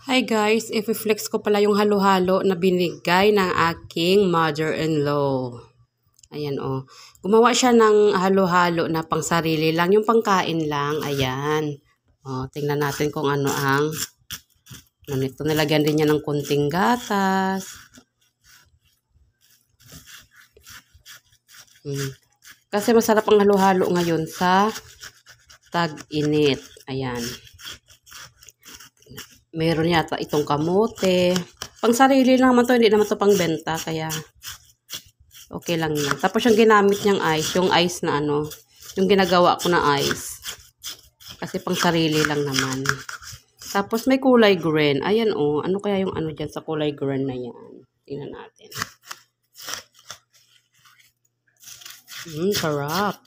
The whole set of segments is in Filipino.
Hi guys, i-flex ko pala yung halo-halo na binigay ng aking mother-in-law. Ayan o. Gumawa siya ng halo-halo na pang sarili lang, yung pangkain lang. Ayan. O, tingnan natin kung ano ang nito. Nilagyan din niya ng kunting gatas. Kasi masarap ang halo-halo ngayon sa tag-init. Ayan. Meron yata itong kamote. Pang sarili lang naman to, hindi naman to pang benta. Kaya okay lang yan. Tapos yung ginamit niyang ice, yung ice na ano, yung ginagawa ko na ice. Kasi pang sarili lang naman. Tapos may kulay green. Ayan o, ano kaya yung ano dyan sa kulay green na yan? Tingnan natin. Sarap.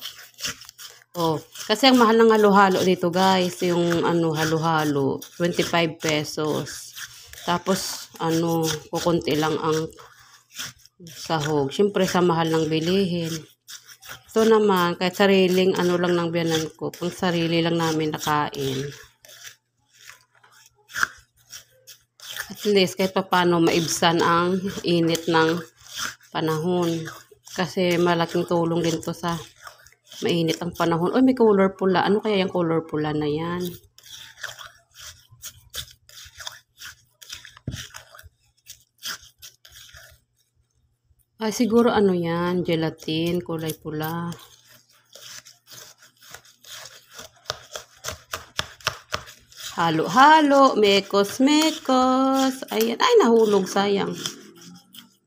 Oh, kasi ang mahal ng halo-halo dito guys, yung ano halo-halo, 25 pesos. Tapos ano, kukunti lang ang sahog. Siyempre sa mahal ng bilihin. Ito naman, kahit sariling ano lang ng biyanan ko, pang sarili lang namin nakain. At least kahit paano maibsan ang init ng panahon. Kasi malaking tulong din to sa mainit ang panahon. Uy, may color pula. Ano kaya yung color pula na yan? Ay, siguro ano yan? Gelatin, kulay pula. Halo-halo, mekos-mekos. Ayan. Ay, nahulog, sayang.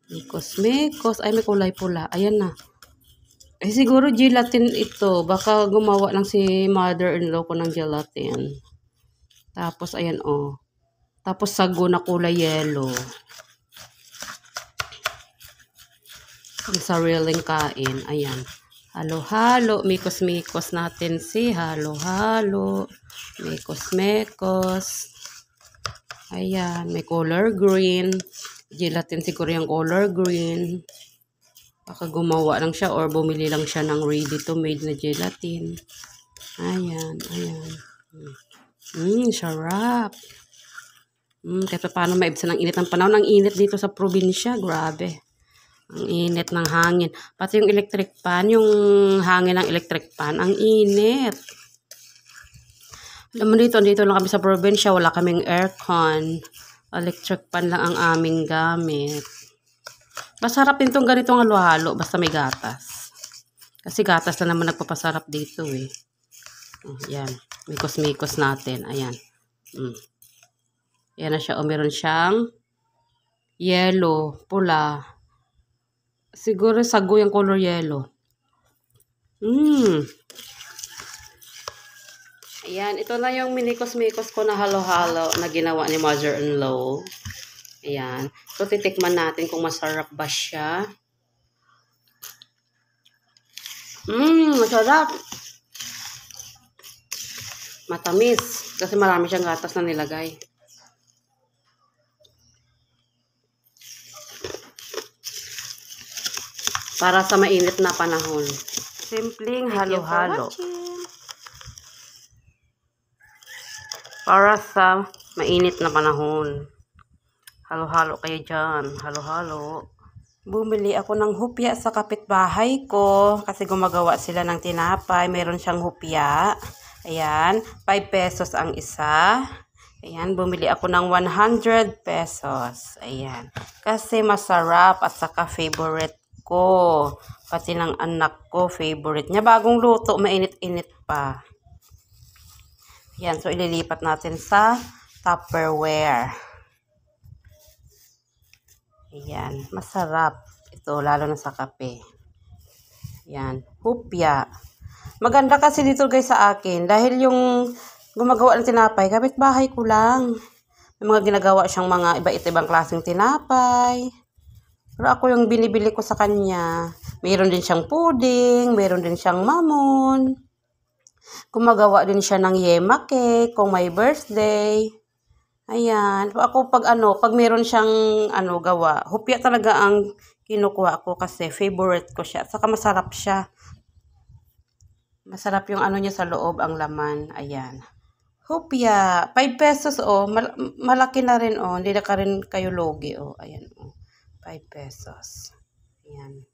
Mekos-mekos. Ay, may kulay pula. Ayan na. Eh, siguro gelatin ito. Baka gumawa lang si mother-in-law ko ng gelatin. Tapos, ayan, oh. Tapos, sago na kulay yellow. Ang sariling kain. Ayan. Halo-halo. Mikos-mikos natin si halo-halo. Mekos-mekos. Ayan. May color green. Gelatin siguro yung color green. Baka gumawa lang siya or bumili lang siya ng ready-to-made na gelatin. Ayan, ayan. Sarap. Kahit paano maibsan ang init ng panahon. Ang init dito sa probinsya, grabe. Ang init ng hangin. Pati yung electric fan, yung hangin ng electric fan, ang init. Alam mo dito lang kami sa probinsya, wala kaming aircon. Electric fan lang ang aming gamit. Masarap din itong ganitong halo-halo, basta may gatas. Kasi gatas na naman nagpapasarap dito eh. Ayan. Mikos-mikos natin. Ayan. Ayan na siya. O meron siyang yellow, pula. Siguro sago yung color yellow. Ayan. Ito na yung minikos-mikos ko na halo-halo na ginawa ni mother-in-law. Ayan. So, titikman natin kung masarap ba siya. Masarap. Matamis. Kasi marami siyang gatas na nilagay. Para sa mainit na panahon. Simpleng halo-halo. Para sa mainit na panahon. Halo-halo kayo dyan. Halo-halo. Bumili ako ng hupya sa kapitbahay ko. Kasi gumagawa sila ng tinapay. Meron siyang hupya. Ayan. 5 pesos ang isa. Ayan. Bumili ako ng 100 pesos. Ayan. Kasi masarap at saka favorite ko. Pati ng anak ko, favorite niya. Bagong luto, mainit-init pa. Ayan. So, ililipat natin sa Tupperware. Ayan, masarap. Ito, lalo na sa kape. Ayan, hupya. Maganda kasi dito guys sa akin. Dahil yung gumagawa ng tinapay, kapitbahay ko lang. May mga ginagawa siyang mga iba-ibang klaseng tinapay. Pero ako yung binibili ko sa kanya. Mayroon din siyang pudding, mayroon din siyang mamon. Gumagawa din siya ng yema cake kung may birthday. Ayan. Ako pag meron siyang gawa, hupya talaga ang kinukuha ko kasi favorite ko siya. Saka masarap siya. Masarap yung niya sa loob, ang laman. Ayan. Hopya, 5 pesos oh, malaki na rin oh, hindi na ka rin kayo logi oh, ayan oh, 5 pesos. Ayan.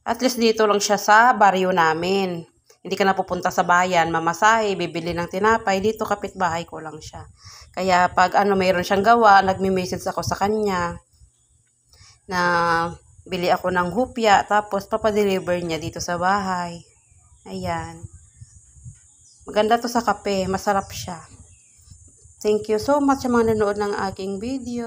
At least dito lang siya sa baryo namin. Hindi ka na pupunta sa bayan, mamasahe, bibili ng tinapay, dito kapitbahay ko lang siya. Kaya pag mayroon siyang gawa, nagme-message ako sa kanya na bili ako ng hopya, tapos papadeliver niya dito sa bahay. Ayan. Maganda to sa kape, masarap siya. Thank you so much sa mga nanood ng aking video.